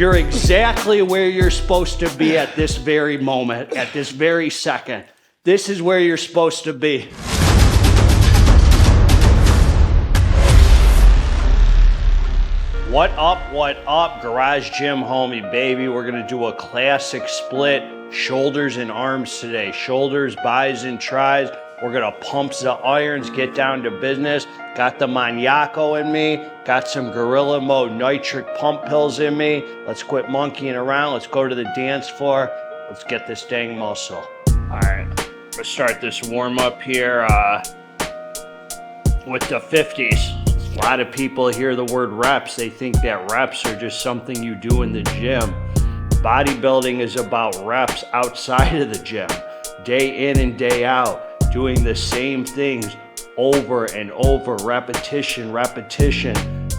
You're exactly where you're supposed to be at this very moment, at this very second. This is where you're supposed to be. What up, Garage Gym homie, baby. We're gonna do a classic split, shoulders and arms today. Shoulders, bis, and tris. We're gonna pump the irons, get down to business. Got the Maniaco in me, got some Gorilla Mode nitric pump pills in me. Let's quit monkeying around, let's go to the dance floor. Let's get this dang muscle. All right, let's start this warm up here with the 50s. A lot of people hear the word reps, they think that reps are just something you do in the gym. Bodybuilding is about reps outside of the gym, day in and day out, doing the same things over and over, repetition.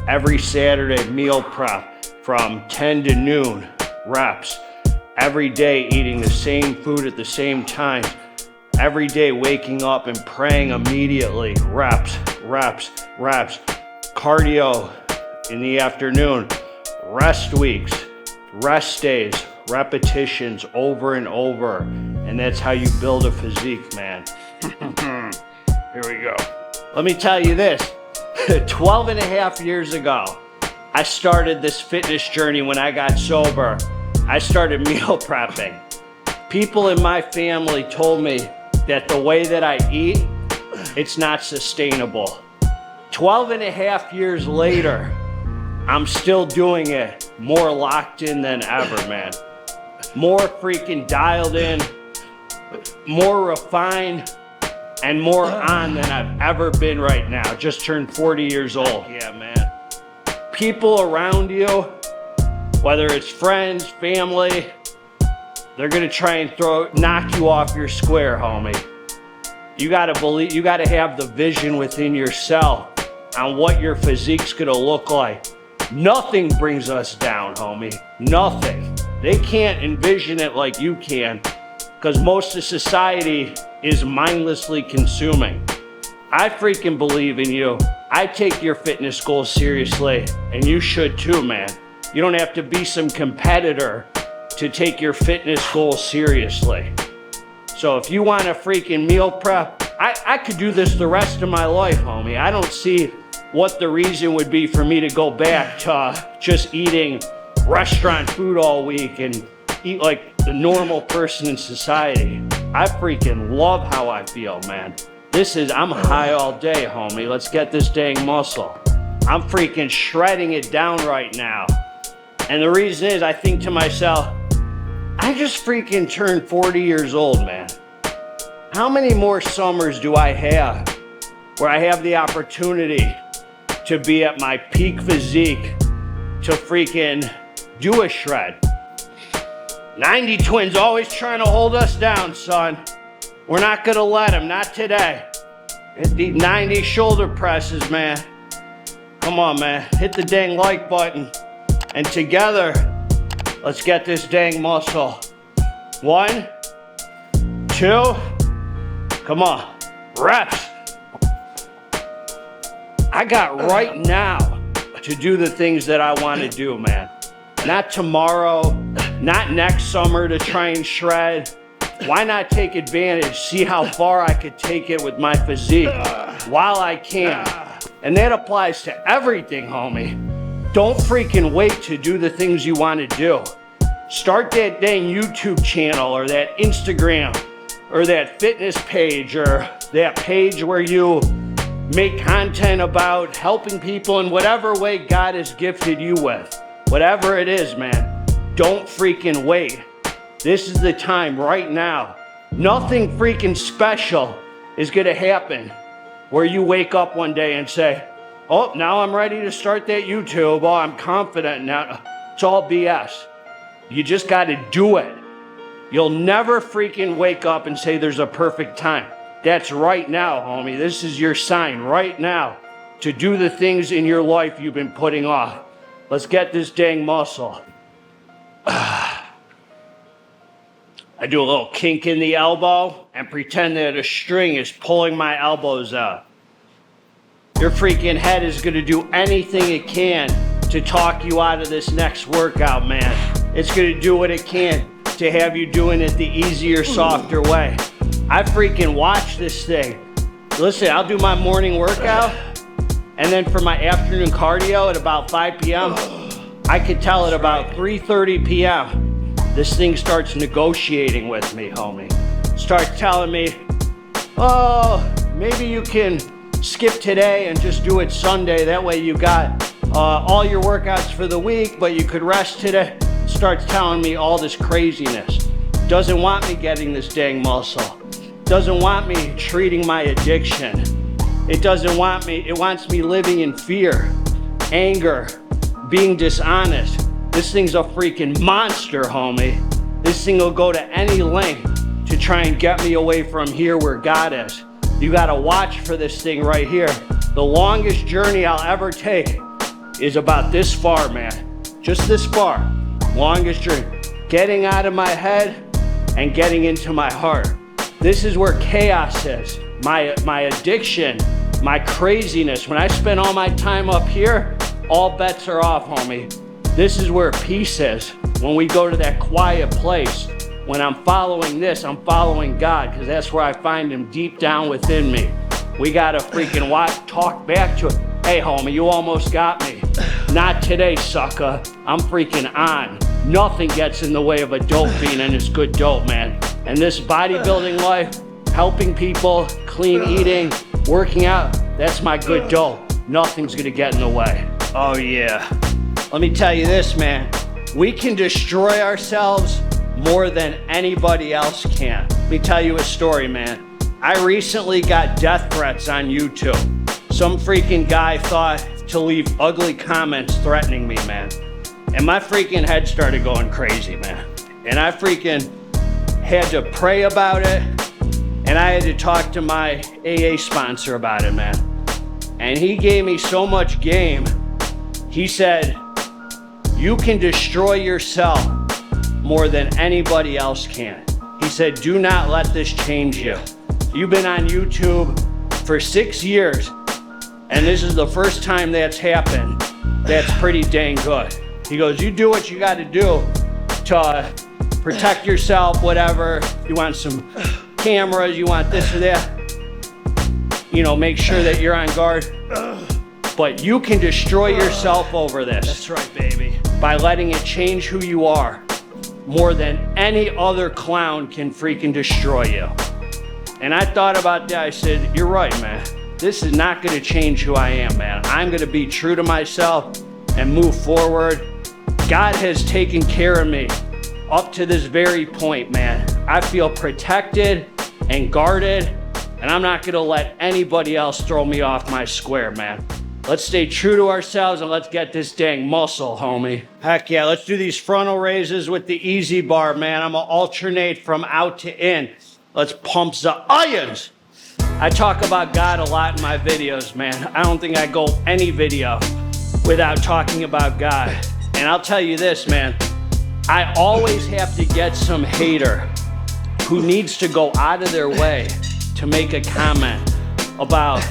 Every Saturday meal prep from 10 to noon, reps. Every day eating the same food at the same time. Every day waking up and praying immediately, reps. Cardio in the afternoon, rest weeks, rest days, repetitions over and over. And that's how you build a physique, man. Here we go. Let me tell you this, 12 and a half years ago, I started this fitness journey when I got sober. I started meal prepping. People in my family told me that the way that I eat, it's not sustainable. 12 and a half years later, I'm still doing it, more locked in than ever, man. More freaking dialed in, more refined, and more on than I've ever been right now. Just turned 40 years old. Yeah, man. People around you, whether it's friends, family, they're gonna try and knock you off your square, homie. You gotta believe, you gotta have the vision within yourself on what your physique's gonna look like. Nothing brings us down, homie. Nothing. They can't envision it like you can, because most of society is mindlessly consuming. I freaking believe in you. I take your fitness goals seriously, and you should too, man. You don't have to be some competitor to take your fitness goals seriously. So if you want a freaking meal prep, I could do this the rest of my life, homie. I don't see what the reason would be for me to go back to just eating restaurant food all week and eat like the normal person in society. I freaking love how I feel, man. I'm high all day, homie. Let's get this dang muscle. I'm freaking shredding it down right now. And the reason is, I think to myself, I just freaking turned 40 years old, man. How many more summers do I have where I have the opportunity to be at my peak physique to freaking do a shred? 90 twins always trying to hold us down, son. We're not gonna let them, not today. Hit the 90 shoulder presses, man. Come on, man. Hit the dang like button. And together, let's get this dang muscle. 1, 2, come on, reps. I got right now to do the things that I want to do, man. Not tomorrow, not next summer to try and shred. Why not take advantage, see how far I could take it with my physique while I can. And that applies to everything, homie. Don't freaking wait to do the things you want to do. Start that dang YouTube channel or that Instagram or that fitness page or that page where you make content about helping people in whatever way God has gifted you with. Whatever it is, man. Don't freaking wait. This is the time right now. Nothing freaking special is gonna happen where you wake up one day and say, oh, now I'm ready to start that YouTube. Oh, I'm confident now. It's all BS. You just gotta do it. You'll never freaking wake up and say there's a perfect time. That's right now, homie. This is your sign right now to do the things in your life you've been putting off. Let's get this dang muscle. I do a little kink in the elbow and pretend that a string is pulling my elbows out. Your freaking head is gonna do anything it can to talk you out of this next workout, man. It's gonna do what it can to have you doing it the easier, softer way. I freaking watch this thing. Listen, I'll do my morning workout, and then for my afternoon cardio at about 5 p.m., I could tell at about 3:30 p.m., this thing starts negotiating with me, homie. Starts telling me, oh, maybe you can skip today and just do it Sunday. That way you got all your workouts for the week, but you could rest today. Starts telling me all this craziness. Doesn't want me getting this dang muscle. Doesn't want me treating my addiction. It doesn't want me, it wants me living in fear, anger, being dishonest. This thing's a freaking monster, homie. This thing will go to any length to try and get me away from here where God is. You gotta watch for this thing right here. The longest journey I'll ever take is about this far, man. Just this far. Longest journey. Getting out of my head and getting into my heart. This is where chaos is. My addiction, my craziness. When I spend all my time up here, all bets are off, homie. This is where peace is. When we go to that quiet place, when I'm following this, I'm following God, because that's where I find him deep down within me. We gotta freaking talk back to it. Hey, homie, you almost got me. Not today, sucker. I'm freaking on. Nothing gets in the way of a dope fiend and his good dope, man. And this bodybuilding life, helping people, clean eating, working out, that's my good dope. Nothing's gonna get in the way. Oh yeah. Let me tell you this, man. We can destroy ourselves more than anybody else can. Let me tell you a story, man. I recently got death threats on YouTube. Some freaking guy thought to leave ugly comments threatening me, man. And my freaking head started going crazy, man. And I freaking had to pray about it. And I had to talk to my AA sponsor about it, man. And he gave me so much game. He said, you can destroy yourself more than anybody else can. He said, do not let this change you. You've been on YouTube for 6 years, and this is the first time that's happened. That's pretty dang good. He goes, you do what you gotta do to protect yourself, whatever. You want some cameras, you want this or that. You know, make sure that you're on guard. But you can destroy yourself over this. That's right, baby. By letting it change who you are more than any other clown can freaking destroy you. And I thought about that. I said, you're right, man. This is not gonna change who I am, man. I'm gonna be true to myself and move forward. God has taken care of me up to this very point, man. I feel protected and guarded, and I'm not gonna let anybody else throw me off my square, man. Let's stay true to ourselves and let's get this dang muscle, homie. Heck yeah, let's do these frontal raises with the easy bar, man. I'm gonna alternate from out to in. Let's pump the irons. I talk about God a lot in my videos, man. I don't think I go any video without talking about God. And I'll tell you this, man. I always have to get some hater who needs to go out of their way to make a comment about,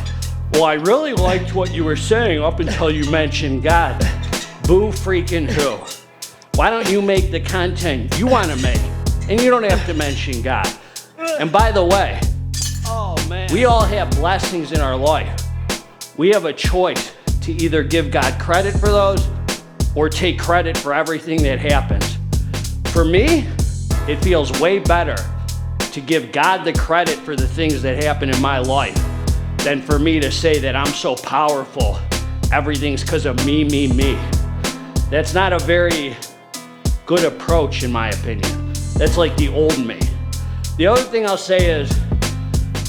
well, I really liked what you were saying up until you mentioned God. Boo freaking who? Why don't you make the content you want to make? And you don't have to mention God. And by the way, oh man, we all have blessings in our life. We have a choice to either give God credit for those or take credit for everything that happens. For me, it feels way better to give God the credit for the things that happen in my life than for me to say that I'm so powerful, everything's because of me. That's not a very good approach in my opinion. That's like the old me. The other thing I'll say is,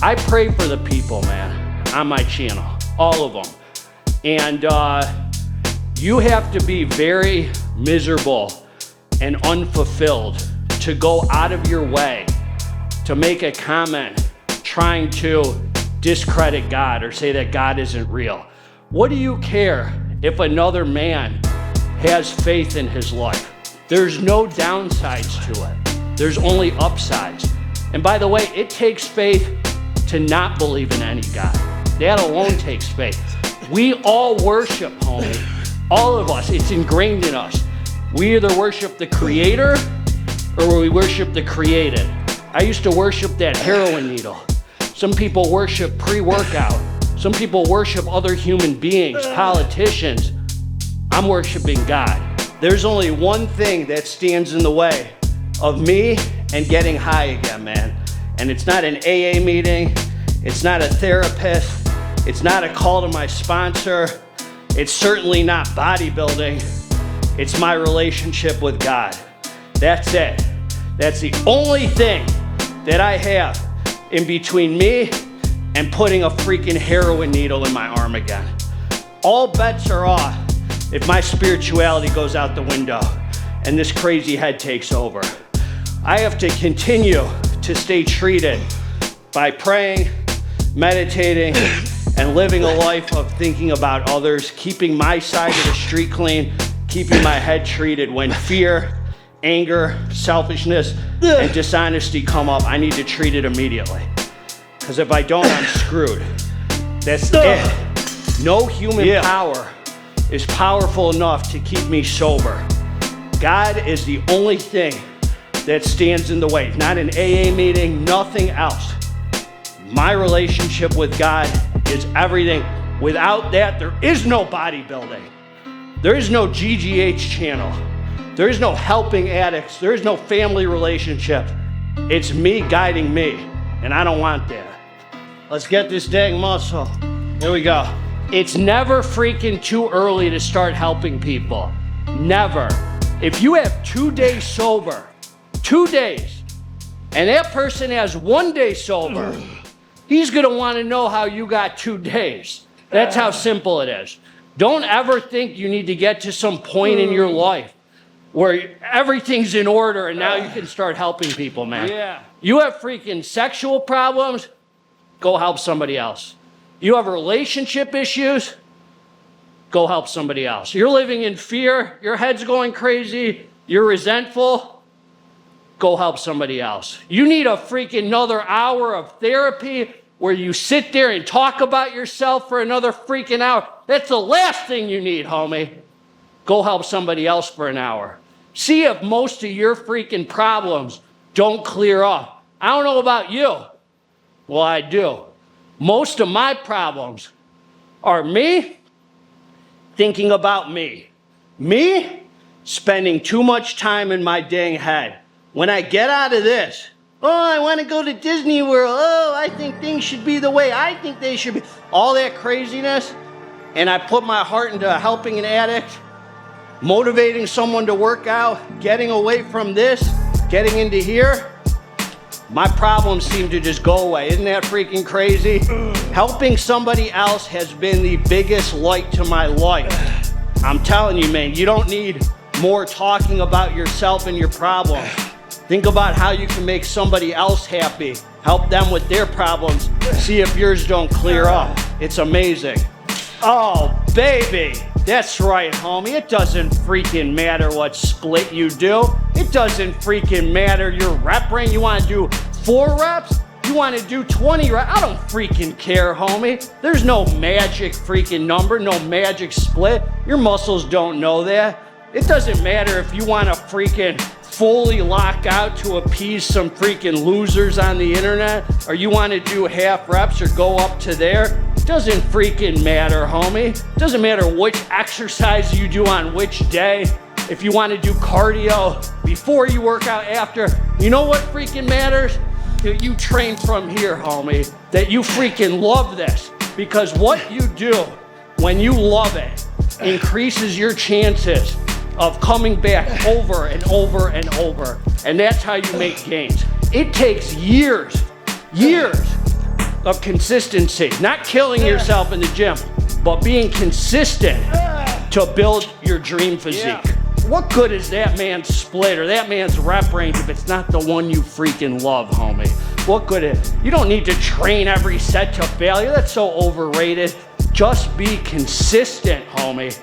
I pray for the people, man, on my channel, all of them. And you have to be very miserable and unfulfilled to go out of your way to make a comment trying to discredit God or say that God isn't real. What do you care if another man has faith in his life? There's no downsides to it. There's only upsides. And by the way, it takes faith to not believe in any God. That alone takes faith. We all worship, homie. All of us, it's ingrained in us. We either worship the creator or we worship the created. I used to worship that heroin needle. Some people worship pre-workout. Some people worship other human beings, politicians. I'm worshiping God. There's only one thing that stands in the way of me and getting high again, man. And it's not an AA meeting. It's not a therapist. It's not a call to my sponsor. It's certainly not bodybuilding. It's my relationship with God. That's it. That's the only thing that I have in between me and putting a freaking heroin needle in my arm again. All bets are off if my spirituality goes out the window and this crazy head takes over. I have to continue to stay treated by praying, meditating, and living a life of thinking about others, keeping my side of the street clean, keeping my head treated. When fear, anger, selfishness, and dishonesty come up, I need to treat it immediately. Because if I don't, I'm screwed. That's it. No human power is powerful enough to keep me sober. God is the only thing that stands in the way. Not an AA meeting, nothing else. My relationship with God is everything. Without that, there is no bodybuilding. There is no GGH channel. There is no helping addicts. There is no family relationship. It's me guiding me, and I don't want that. Let's get this dang muscle. Here we go. It's never freaking too early to start helping people. Never. If you have 2 days sober, 2 days, and that person has 1 day sober, he's gonna wanna know how you got 2 days. That's how simple it is. Don't ever think you need to get to some point in your life where everything's in order and now you can start helping people, man. Yeah. You have freaking sexual problems, go help somebody else. You have relationship issues, go help somebody else. You're living in fear, your head's going crazy, you're resentful, go help somebody else. You need a freaking another hour of therapy where you sit there and talk about yourself for another freaking hour. That's the last thing you need, homie. Go help somebody else for an hour. See if most of your freaking problems don't clear up. I don't know about you. Well, I do. Most of my problems are me thinking about me. Me spending too much time in my dang head. When I get out of this, oh, I want to go to Disney World. Oh, I think things should be the way I think they should be. All that craziness. And I put my heart into helping an addict, motivating someone to work out, getting away from this, getting into here. My problems seem to just go away. Isn't that freaking crazy? Helping somebody else has been the biggest light to my life. I'm telling you, man, you don't need more talking about yourself and your problems. Think about how you can make somebody else happy. Help them with their problems. See if yours don't clear up. It's amazing. Oh, baby. That's right, homie. It doesn't freaking matter what split you do. It doesn't freaking matter your rep range. You want to do 4 reps? You want to do 20 reps? I don't freaking care, homie. There's no magic freaking number, no magic split. Your muscles don't know that. It doesn't matter if you want to freaking fully lock out to appease some freaking losers on the internet, or you want to do half reps or go up to there. It doesn't freaking matter, homie. It doesn't matter which exercise you do on which day. If you want to do cardio before you work out after, you know what freaking matters? That you train from here, homie. That you freaking love this. Because what you do when you love it increases your chances of coming back over and over and over. And that's how you make gains. It takes years of consistency, not killing yourself in the gym, but being consistent to build your dream physique. Yeah. What good is that man's split or that man's rep range if it's not the one you freaking love, homie? What good is? You don't need to train every set to failure. That's so overrated. Just be consistent, homie.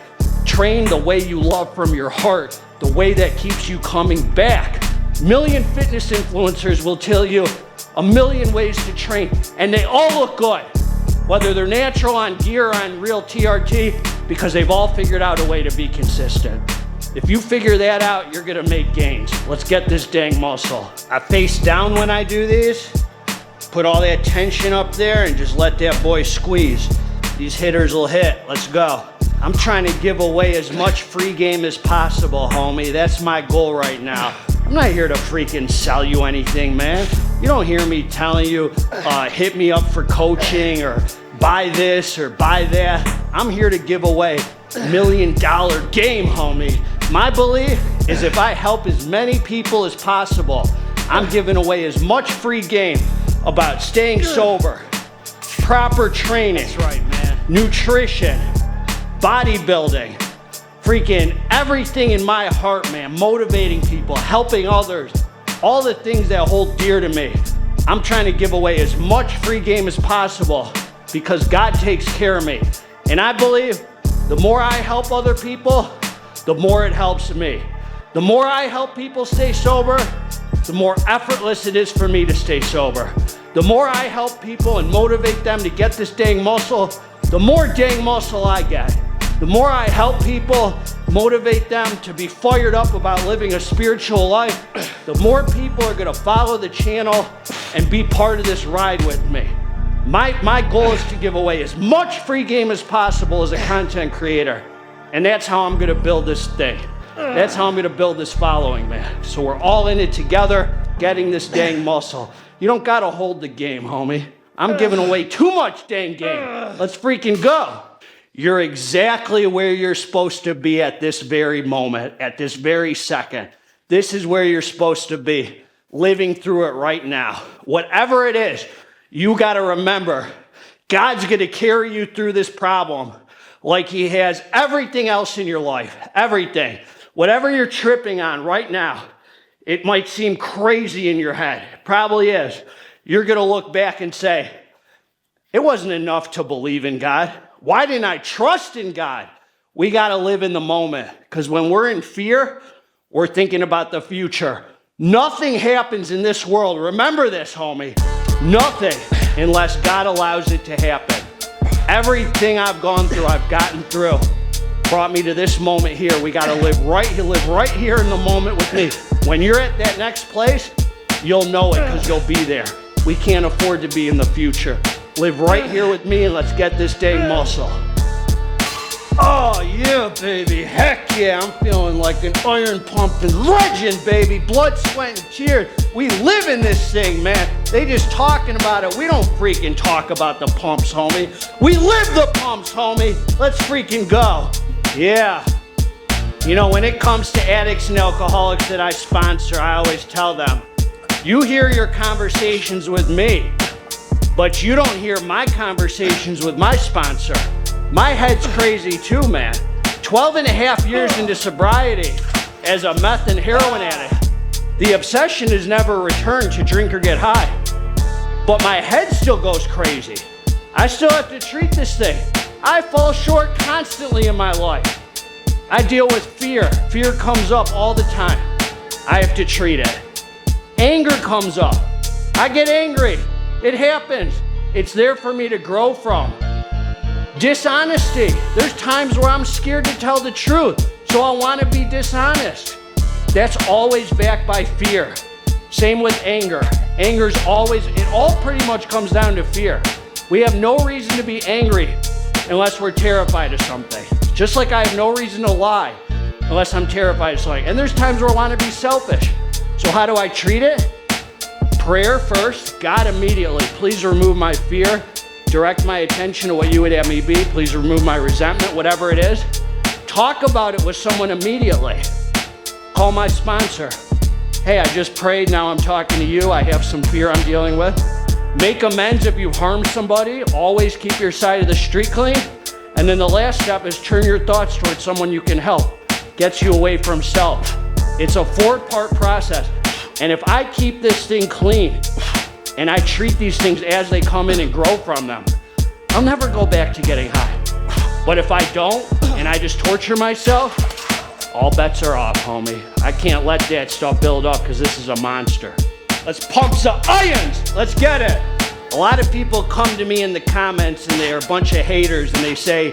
Train the way you love from your heart, the way that keeps you coming back. Million fitness influencers will tell you a million ways to train, and they all look good. Whether they're natural on gear or on real TRT, because they've all figured out a way to be consistent. If you figure that out, you're gonna make gains. Let's get this dang muscle. I face down when I do these. Put all that tension up there and just let that boy squeeze. These hitters will hit. Let's go. I'm trying to give away as much free game as possible, homie. That's my goal right now. I'm not here to freaking sell you anything, man. You don't hear me telling you, hit me up for coaching or buy this or buy that. I'm here to give away $1 million game, homie. My belief is if I help as many people as possible, I'm giving away as much free game about staying sober, proper training, that's right, man, nutrition, bodybuilding, freaking everything in my heart, man, motivating people, helping others, all the things that hold dear to me. I'm trying to give away as much free game as possible because God takes care of me. And I believe the more I help other people, the more it helps me. The more I help people stay sober, the more effortless it is for me to stay sober. The more I help people and motivate them to get this dang muscle, the more dang muscle I get. The more I help people, motivate them to be fired up about living a spiritual life, the more people are gonna follow the channel and be part of this ride with me. My goal is to give away as much free game as possible as a content creator. And that's how I'm gonna build this thing. That's how I'm gonna build this following, man. So we're all in it together, getting this dang muscle. You don't gotta hold the game, homie. I'm giving away too much dang game. Let's freaking go. You're exactly where you're supposed to be at this very moment, at this very second. This is where you're supposed to be, living through it right now. Whatever it is, you gotta remember, God's gonna carry you through this problem like he has everything else in your life, everything. Whatever you're tripping on right now, it might seem crazy in your head. It probably is. You're gonna look back and say, it wasn't enough to believe in God. Why didn't I trust in God? We got to live in the moment because when we're in fear, we're thinking about the future. Nothing happens in this world. Remember this, homie. Nothing unless God allows it to happen. Everything I've gone through, I've gotten through, brought me to this moment here. We got to live right here in the moment with me. When you're at that next place, you'll know it because you'll be there. We can't afford to be in the future. Live right here with me and let's get this dang muscle. Oh yeah, baby, heck yeah, I'm feeling like an iron pumping legend, baby. Blood, sweat, and tears. We live in this thing, man. They just talking about it. We don't freaking talk about the pumps, homie. We live the pumps, homie. Let's freaking go. Yeah. You know, when it comes to addicts and alcoholics that I sponsor, I always tell them, you hear your conversations with me, but you don't hear my conversations with my sponsor. My head's crazy too, man. 12 and a half years into sobriety as a meth and heroin addict. The obsession has never returned to drink or get high. But my head still goes crazy. I still have to treat this thing. I fall short constantly in my life. I deal with fear. Fear comes up all the time. I have to treat it. Anger comes up. I get angry. It happens. It's there for me to grow from. Dishonesty. There's times where I'm scared to tell the truth, so I want to be dishonest. That's always backed by fear. Same with anger. Anger's always, it all pretty much comes down to fear. We have no reason to be angry unless we're terrified of something. Just like I have no reason to lie unless I'm terrified of something. And there's times where I want to be selfish. So how do I treat it? Prayer first, God immediately. Please remove my fear. Direct my attention to what you would have me be. Please remove my resentment, whatever it is. Talk about it with someone immediately. Call my sponsor. Hey, I just prayed, now I'm talking to you. I have some fear I'm dealing with. Make amends if you've harmed somebody. Always keep your side of the street clean. And then the last step is turn your thoughts towards someone you can help. Gets you away from self. It's a 4-part process. And if I keep this thing clean and I treat these things as they come in and grow from them, I'll never go back to getting high. But if I don't and I just torture myself, all bets are off, homie. I can't let that stuff build up because this is a monster. Let's pump some irons. Let's get it. A lot of people come to me in the comments and they're a bunch of haters and they say,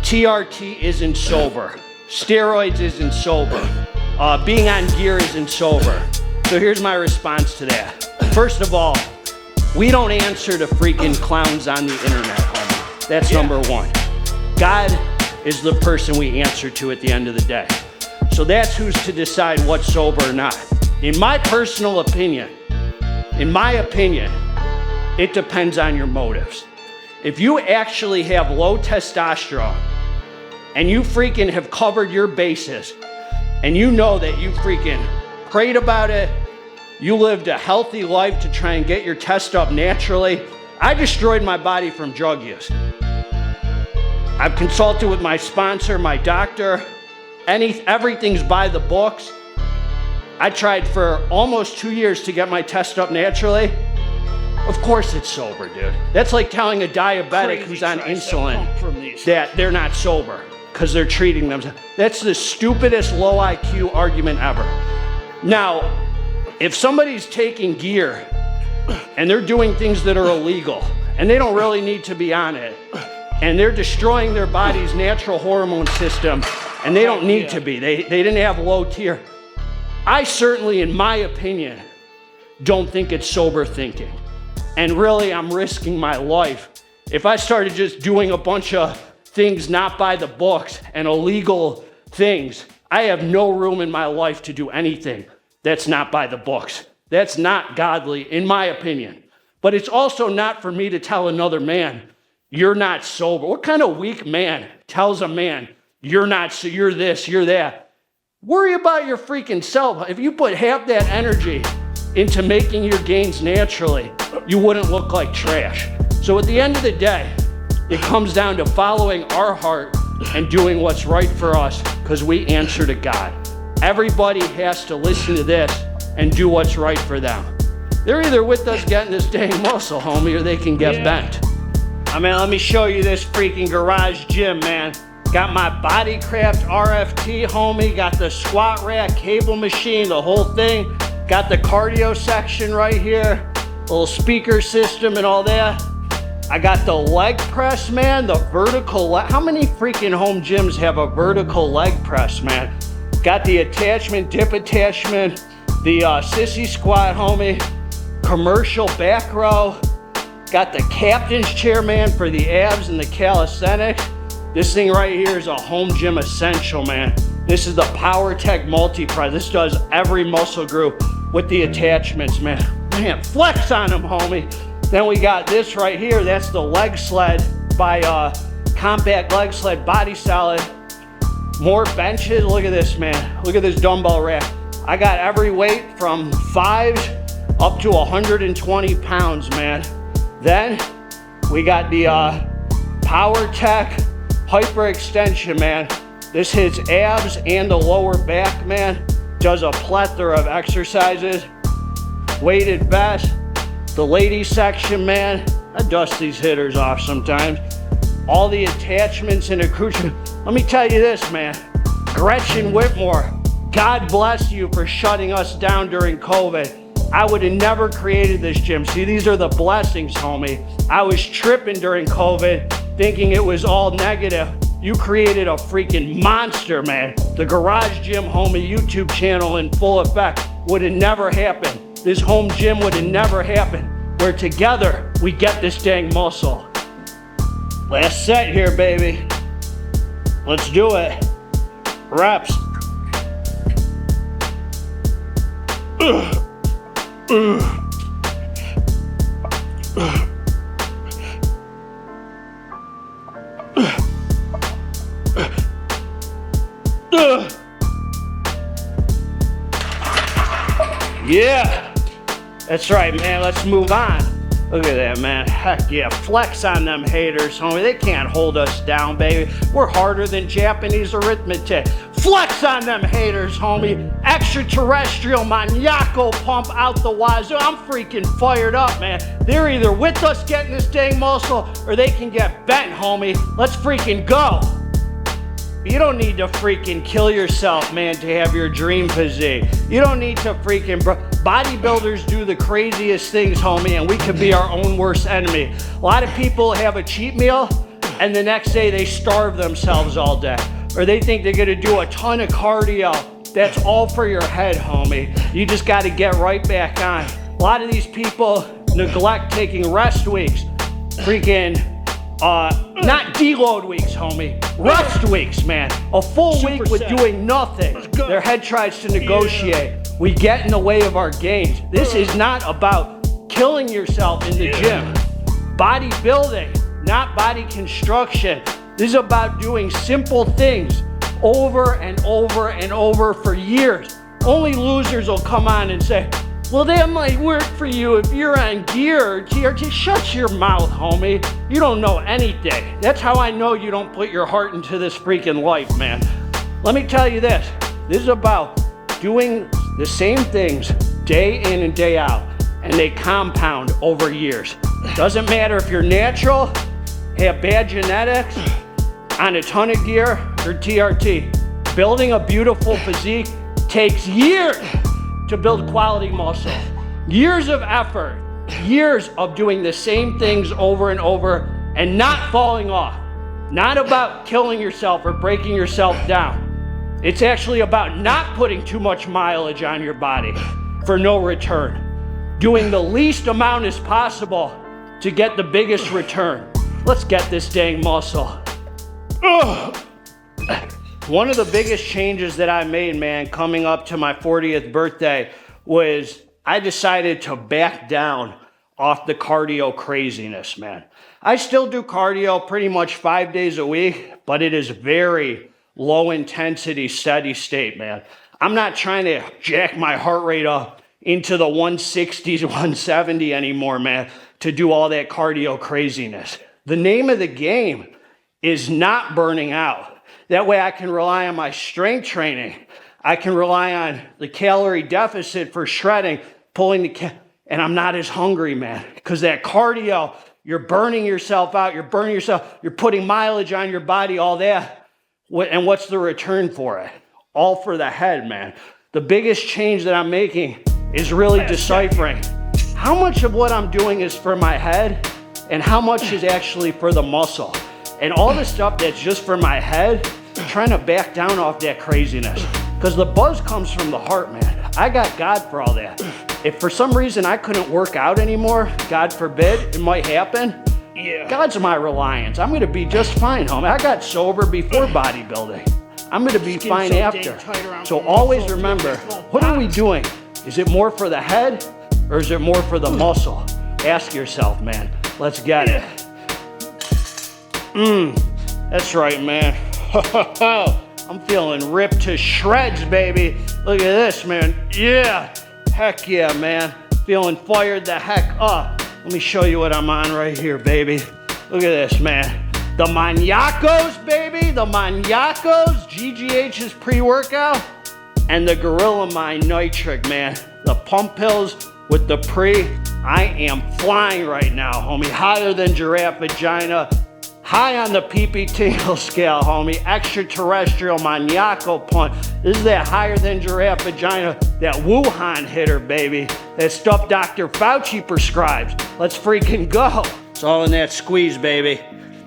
TRT isn't sober. Steroids isn't sober. Being on gear isn't sober. So here's my response to that. First of all, we don't answer to freaking clowns on the internet, homie. That's number one. God is the person we answer to at the end of the day. So that's who's to decide what's sober or not. In my personal opinion, it depends on your motives. If you actually have low testosterone and you freaking have covered your bases and you know that you freaking prayed about it, you lived a healthy life to try and get your test up naturally. I destroyed my body from drug use. I've consulted with my sponsor, my doctor. Everything's by the books. I tried for almost 2 years to get my test up naturally. Of course it's sober, dude. That's like telling a diabetic who's on insulin that they're not sober because they're treating themselves. That's the stupidest low IQ argument ever. Now, if somebody's taking gear and they're doing things that are illegal and they don't really need to be on it and they're destroying their body's natural hormone system and they don't need to be, they didn't have low tier. I certainly, in my opinion, don't think it's sober thinking. And really, I'm risking my life. If I started just doing a bunch of things not by the books and illegal things, I have no room in my life to do anything that's not by the books. That's not godly, in my opinion. But it's also not for me to tell another man, you're not sober. What kind of weak man tells a man, you're not, so you're this, you're that? Worry about your freaking self. If you put half that energy into making your gains naturally, you wouldn't look like trash. So at the end of the day, it comes down to following our heart and doing what's right for us because we answer to God. Everybody has to listen to this and do what's right for them. They're either with us getting this dang muscle, homie, or they can get bent. I mean, let me show you this freaking garage gym, man. Got my Bodycraft RFT, homie. Got the squat rack, cable machine, the whole thing. Got the cardio section right here. Little speaker system and all that. I got the leg press, man. The vertical leg. How many freaking home gyms have a vertical leg press, man? Got the attachment, dip attachment, the sissy squat, homie. Commercial back row. Got the captain's chair, man, for the abs and the calisthenics. This thing right here is a home gym essential, man. This is the PowerTech Multi-Press. This does every muscle group with the attachments, man. Man, flex on them, homie. Then we got this right here. That's the leg sled by Compact Leg Sled Body Solid. More benches. Look at this, man. Look at this dumbbell rack. I got every weight from 5 up to 120 pounds, man. Then we got the PowerTech Hyper Extension, man. This hits abs and the lower back, man. Does a plethora of exercises. Weighted vest. The ladies section, man. I dust these hitters off sometimes. All the attachments and accoutrements. Let me tell you this, man. Gretchen Whitmore, God bless you for shutting us down during COVID. I would have never created this gym. See, these are the blessings, homie. I was tripping during COVID, thinking it was all negative. You created a freaking monster, man. The Garage Gym Homie YouTube channel in full effect would have never happened. This home gym would have never happened. Where together, we get this dang muscle. Last set here, baby. Let's do it. Reps. Yeah, that's right, man. Let's move on. Look at that, man. Heck yeah, flex on them haters, homie. They can't hold us down, baby. We're harder than Japanese arithmetic. Flex on them haters, homie. Extraterrestrial maniacal pump out the wazoo. I'm freaking fired up, man. They're either with us getting this dang muscle or they can get bent, homie. Let's freaking go. You don't need to freaking kill yourself, man, to have your dream physique. You don't need to freaking... Bodybuilders do the craziest things, homie, and we could be our own worst enemy. A lot of people have a cheat meal and the next day they starve themselves all day. Or they think they're gonna do a ton of cardio. That's all for your head, homie. You just gotta get right back on. A lot of these people neglect taking rest weeks. Freaking, not deload weeks, homie. Rest weeks, man. A full week with doing nothing. Their head tries to negotiate. We get in the way of our gains. This is not about killing yourself in the gym. Bodybuilding, not body construction. This is about doing simple things over and over and over for years. Only losers will come on and say, well, that might work for you if you're on gear or TRT. Shut your mouth, homie. You don't know anything. That's how I know you don't put your heart into this freaking life, man. Let me tell you this. This is about doing the same things day in and day out, and they compound over years. Doesn't matter if you're natural, have bad genetics, on a ton of gear, or TRT. Building a beautiful physique takes years to build quality muscle. Years of effort, years of doing the same things over and over and not falling off. Not about killing yourself or breaking yourself down. It's actually about not putting too much mileage on your body for no return. Doing the least amount as possible to get the biggest return. Let's get this dang muscle. Ugh. One of the biggest changes that I made, man, coming up to my 40th birthday was I decided to back down off the cardio craziness, man. I still do cardio pretty much 5 days a week, but it is very low intensity, steady state, man. I'm not trying to jack my heart rate up into the 160s, 170 anymore, man, to do all that cardio craziness. The name of the game is not burning out. That way I can rely on my strength training. I can rely on the calorie deficit for shredding, pulling and I'm not as hungry, man. Because that cardio, you're burning yourself out, you're putting mileage on your body, all that. And what's the return for it? All for the head, man. The biggest change that I'm making is really deciphering how much of what I'm doing is for my head and how much is actually for the muscle. And all the stuff that's just for my head, trying to back down off that craziness. Because the buzz comes from the heart, man. I got God for all that. If for some reason I couldn't work out anymore, God forbid, it might happen. Yeah. God's my reliance. I'm gonna be just fine, homie. I got sober before bodybuilding. I'm gonna be fine after. So always remember, what are we doing? Is it more for the head or is it more for the muscle? Ask yourself, man. Let's get it. That's right, man. I'm feeling ripped to shreds, baby. Look at this, man. Yeah, heck yeah, man. Feeling fired the heck up. Let me show you what I'm on right here, baby. Look at this, man. The Maniacos, baby. The Maniacos, GGH's pre-workout, and the Gorilla Mind Nitric, man. The pump pills with the pre. I am flying right now, homie. Higher than giraffe vagina. High on the PP tingle scale, homie. Extraterrestrial maniacal punch. This is that higher than giraffe vagina, that Wuhan hitter, baby. That stuff Dr. Fauci prescribes. Let's freaking go. It's all in that squeeze, baby.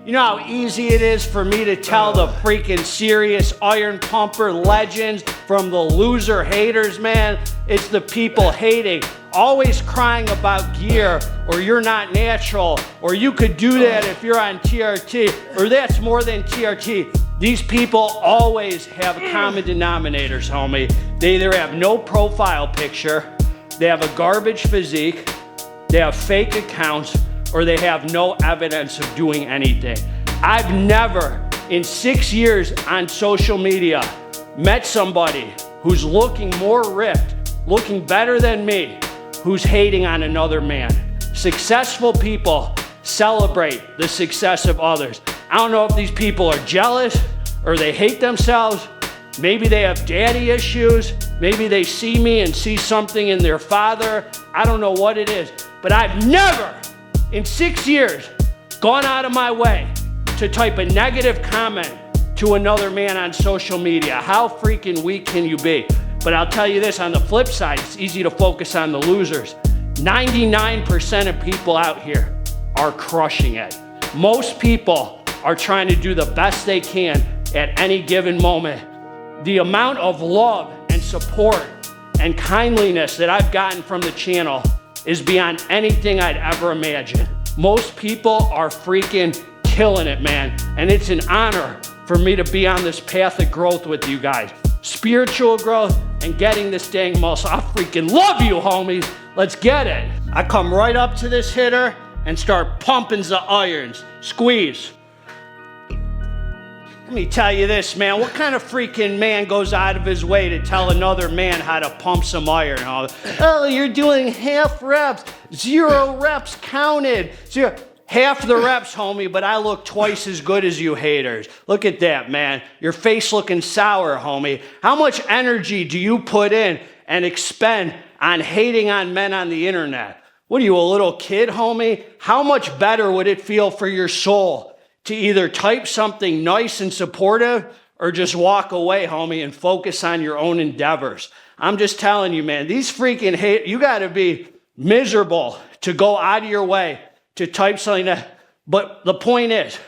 You know how easy it is for me to tell the freaking serious iron pumper legends from the loser haters, man? It's the people hating, always crying about gear, or you're not natural, or you could do that if you're on TRT, or that's more than TRT. These people always have common denominators, homie. They either have no profile picture, they have a garbage physique, they have fake accounts, or they have no evidence of doing anything. I've never, in 6 years on social media, met somebody who's looking more ripped, looking better than me, who's hating on another man. Successful people celebrate the success of others. I don't know if these people are jealous or they hate themselves. Maybe they have daddy issues. Maybe they see me and see something in their father. I don't know what it is, but I've never, in 6 years, gone out of my way to type a negative comment to another man on social media. How freaking weak can you be? But I'll tell you this, on the flip side, it's easy to focus on the losers. 99% of people out here are crushing it. Most people are trying to do the best they can at any given moment. The amount of love and support and kindliness that I've gotten from the channel is beyond anything I'd ever imagine. Most people are freaking killing it, man. And it's an honor for me to be on this path of growth with you guys. Spiritual growth and getting this dang muscle. I freaking love you, homies. Let's get it. I come right up to this hitter and start pumping the irons. Squeeze. Let me tell you this, man. What kind of freaking man goes out of his way to tell another man how to pump some iron? Oh, you're doing half reps, 0 reps counted. Half the reps, homie, but I look twice as good as you haters. Look at that, man. Your face looking sour, homie. How much energy do you put in and expend on hating on men on the internet? What are you, a little kid, homie? How much better would it feel for your soul to either type something nice and supportive or just walk away, homie, and focus on your own endeavors? I'm just telling you, man, these freaking hate, you gotta be miserable to go out of your way to type something that, but the point is,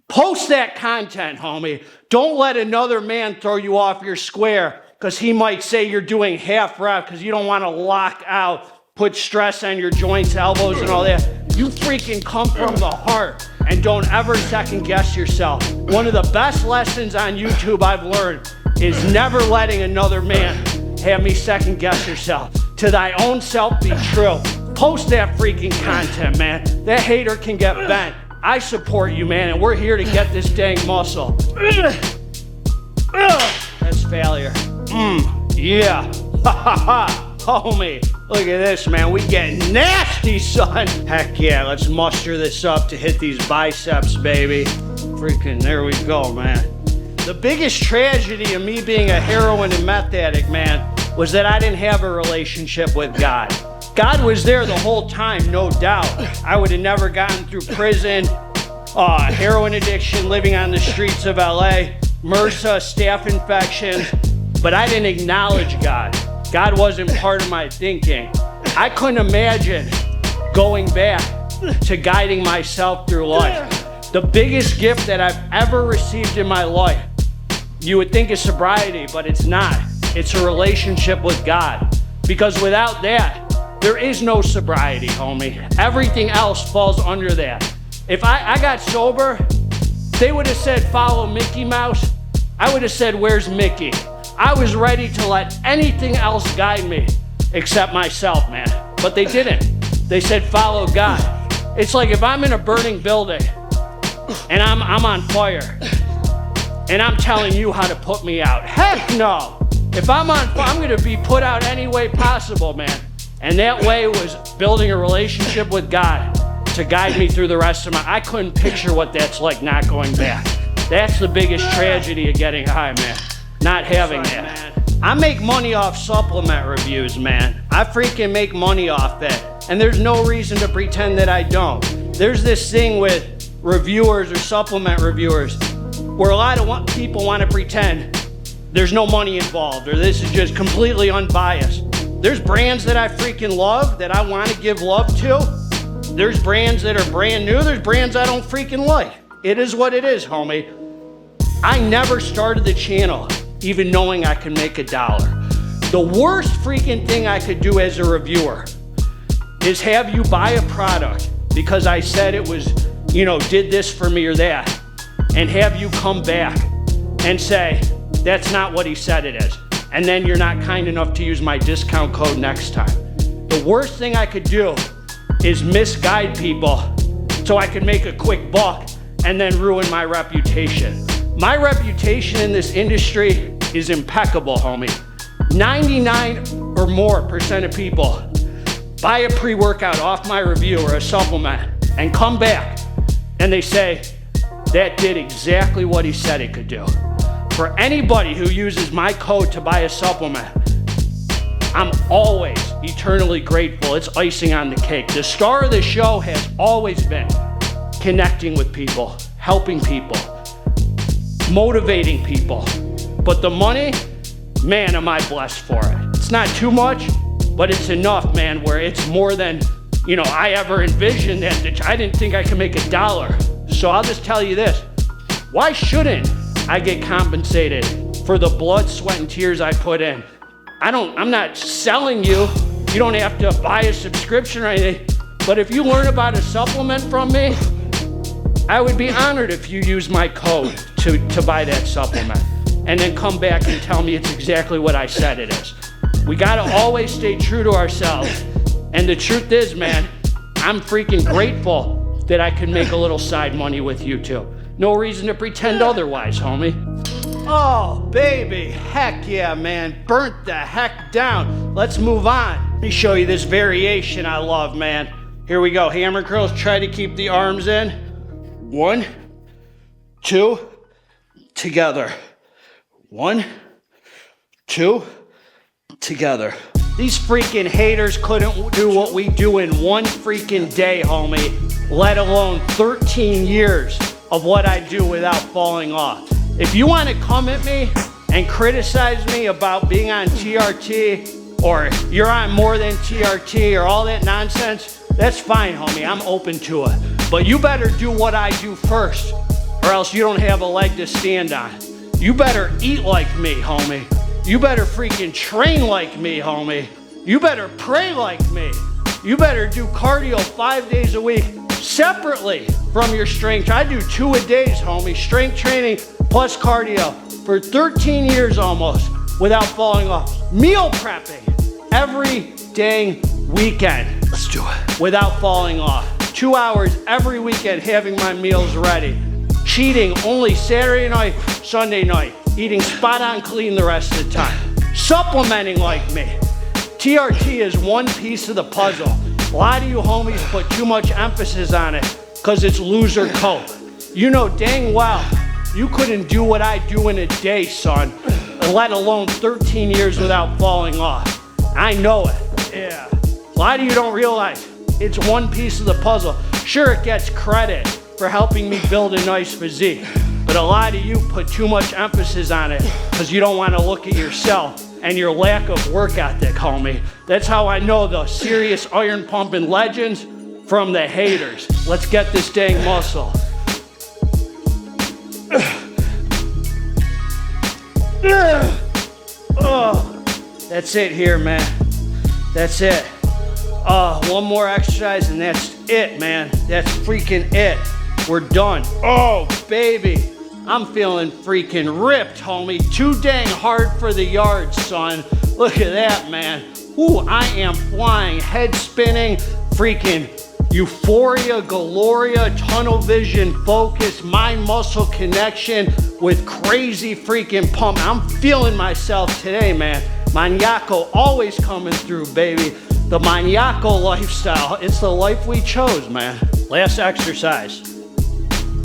post that content, homie. Don't let another man throw you off your square because he might say you're doing half rep because you don't want to lock out, put stress on your joints, elbows, and all that. You freaking come from the heart and don't ever second guess yourself. One of the best lessons on YouTube I've learned is never letting another man have me second guess yourself. To thy own self be true. Post that freaking content, man. That hater can get bent. I support you, man, and we're here to get this dang muscle. That's failure. Yeah. Ha ha ha. Homie, look at this, man. We getting nasty, son. Heck yeah, let's muster this up to hit these biceps, baby. Freaking, there we go, man. The biggest tragedy of me being a heroin and meth addict, man, was that I didn't have a relationship with God. God was there the whole time, no doubt. I would have never gotten through prison, heroin addiction, living on the streets of LA, MRSA, staph infections, but I didn't acknowledge God. God wasn't part of my thinking. I couldn't imagine going back to guiding myself through life. The biggest gift that I've ever received in my life, you would think is sobriety, but it's not. It's a relationship with God. Because without that, there is no sobriety, homie. Everything else falls under that. If I got sober, they would have said, follow Mickey Mouse. I would have said, where's Mickey? I was ready to let anything else guide me except myself, man. But they didn't. They said, follow God. It's like if I'm in a burning building and I'm on fire and I'm telling you how to put me out. Heck no. If I'm on fire, I'm gonna be put out any way possible, man. And that way was building a relationship with God to guide me through the rest of I couldn't picture what that's like not going back. That's the biggest tragedy of getting high, man. Not having that. I make money off supplement reviews, man. I freaking make money off that. And there's no reason to pretend that I don't. There's this thing with reviewers or supplement reviewers where a lot of people want to pretend there's no money involved or this is just completely unbiased. There's brands that I freaking love that I want to give love to. There's brands that are brand new. There's brands I don't freaking like. It is what it is, homie. I never started the channel even knowing I could make $1. The worst freaking thing I could do as a reviewer is have you buy a product because I said it was, did this for me or that, and have you come back and say, that's not what he said it is. And then you're not kind enough to use my discount code next time. The worst thing I could do is misguide people so I could make a quick buck and then ruin my reputation. My reputation in this industry is impeccable, homie. 99% or more of people buy a pre-workout off my review or a supplement and come back and they say, that did exactly what he said it could do. For anybody who uses my code to buy a supplement, I'm always eternally grateful. It's icing on the cake. The star of the show has always been connecting with people, helping people, motivating people. But the money, man, am I blessed for it. It's not too much, but it's enough, man, where it's more than, I ever envisioned that. I didn't think I could make $1. So I'll just tell you this. Why shouldn't I get compensated for the blood, sweat, and tears I put in? I'm not selling you. You don't have to buy a subscription or anything. But if you learn about a supplement from me, I would be honored if you use my code to buy that supplement. And then come back and tell me it's exactly what I said it is. We gotta always stay true to ourselves. And the truth is, man, I'm freaking grateful that I can make a little side money with you too. No reason to pretend otherwise, homie. Oh, baby, heck yeah, man. Burnt the heck down. Let's move on. Let me show you this variation I love, man. Here we go, hammer curls. Try to keep the arms in. 1, 2, together. 1, 2, together. These freaking haters couldn't do what we do in one freaking day, homie, let alone 13 years of what I do without falling off. If you want to come at me and criticize me about being on TRT, or you're on more than TRT, or all that nonsense, that's fine, homie, I'm open to it. But you better do what I do first, or else you don't have a leg to stand on. You better eat like me, homie. You better freaking train like me, homie. You better pray like me. You better do cardio 5 days a week separately from your strength. I do 2 a days, homie. Strength training plus cardio for 13 years almost without falling off. Meal prepping every dang weekend. Let's do it. Without falling off. 2 hours every weekend having my meals ready. Cheating only Saturday night, Sunday night. Eating spot on clean the rest of the time. Supplementing like me. TRT is one piece of the puzzle. A lot of you homies put too much emphasis on it because it's loser coke. You know dang well you couldn't do what I do in a day, son, let alone 13 years without falling off. I know it, yeah. A lot of you don't realize it's one piece of the puzzle. Sure, it gets credit for helping me build a nice physique, but a lot of you put too much emphasis on it because you don't want to look at yourself and your lack of work ethic, homie. That's how I know the serious iron pumping legends from the haters. Let's get this dang muscle. Oh, that's it here, man. That's it. One more exercise and that's it, man. That's freaking it. We're done. Oh, baby. I'm feeling freaking ripped, homie. Too dang hard for the yard, son. Look at that, man. Ooh, I am flying, head spinning, freaking euphoria, galoria, tunnel vision, focus, mind-muscle connection with crazy freaking pump. I'm feeling myself today, man. Maniaco always coming through, baby. The Maniaco lifestyle. It's the life we chose, man. Last exercise.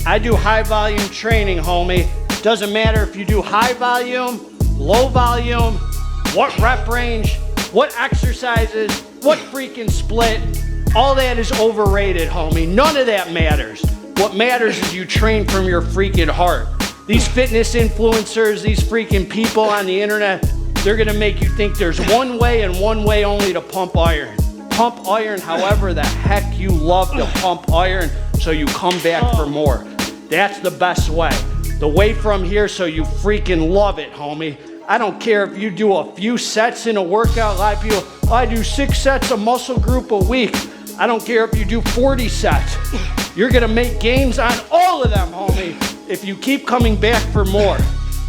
I do high volume training, homie. Doesn't matter if you do high volume, low volume, what rep range, what exercises, what freaking split. All that is overrated, homie. None of that matters. What matters is you train from your freaking heart. These fitness influencers, these freaking people on the internet, they're gonna make you think there's one way and one way only to pump iron. Pump iron however the heck you love to pump iron so you come back for more. That's the best way. The way from here so you freaking love it, homie. I don't care if you do a few sets in a workout. A lot of people, I do 6 sets a muscle group a week. I don't care if you do 40 sets. You're gonna make gains on all of them, homie, if you keep coming back for more.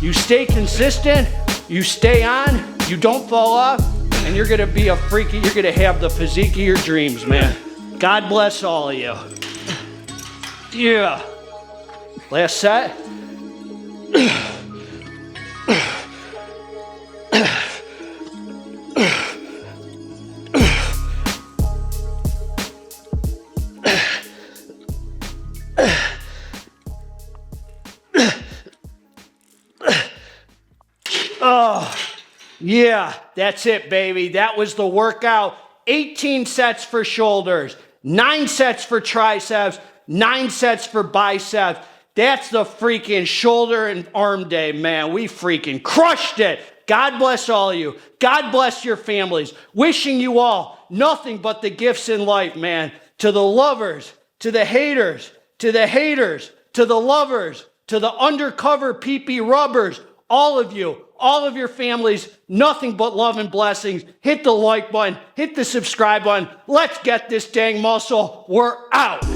You stay consistent, you stay on, you don't fall off, and you're gonna be a freaky, you're gonna have the physique of your dreams, man. God bless all of you. Yeah. Last set. Oh, yeah, that's it, baby. That was the workout. 18 sets for shoulders, 9 sets for triceps, 9 sets for biceps. That's the freaking shoulder and arm day, man. We freaking crushed it. God bless all of you. God bless your families. Wishing you all nothing but the gifts in life, man. To the lovers, to the haters, to the haters, to the lovers, to the undercover PP rubbers, all of you, all of your families, nothing but love and blessings. Hit the like button, hit the subscribe button. Let's get this dang muscle. We're out.